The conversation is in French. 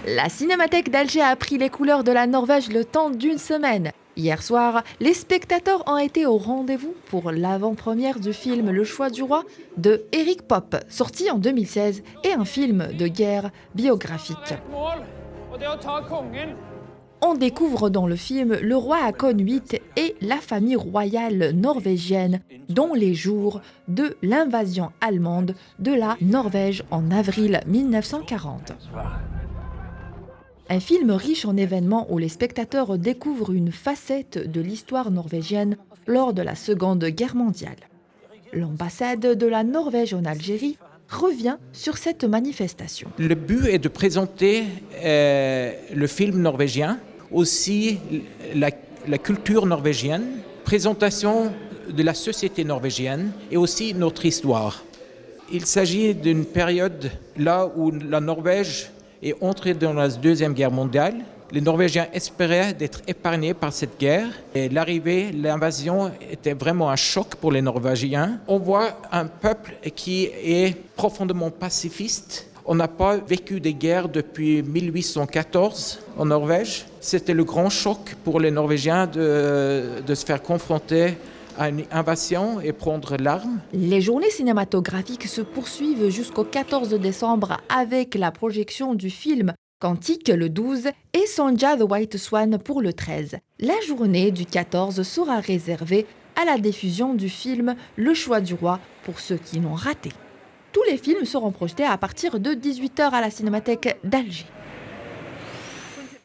La Cinémathèque d'Alger a pris les couleurs de la Norvège le temps d'une semaine. Hier soir, les spectateurs ont été au rendez-vous pour l'avant-première du film Le Choix du Roi de Eric Popp, sorti en 2016, et un film de guerre biographique. On découvre dans le film le roi Haakon VIII et la famille royale norvégienne dans les jours de l'invasion allemande de la Norvège en avril 1940. Un film riche en événements où les spectateurs découvrent une facette de l'histoire norvégienne lors de la Seconde Guerre mondiale. L'ambassade de la Norvège en Algérie revient sur cette manifestation. Le but est de présenter le film norvégien, aussi la culture norvégienne, présentation de la société norvégienne et aussi notre histoire. Il s'agit d'une période là où la Norvège est entrée dans la Deuxième Guerre mondiale. Les Norvégiens espéraient d'être épargnés par cette guerre. Et l'invasion était vraiment un choc pour les Norvégiens. On voit un peuple qui est profondément pacifiste. On n'a pas vécu des guerres depuis 1814 en Norvège. C'était le grand choc pour les Norvégiens de se faire confronter à une invasion et prendre l'arme. Les journées cinématographiques se poursuivent jusqu'au 14 décembre avec la projection du film Quantique le 12 et Sonja the White Swan pour le 13. La journée du 14 sera réservée à la diffusion du film Le Choix du Roi pour ceux qui l'ont raté. Tous les films seront projetés à partir de 18h à la Cinémathèque d'Alger.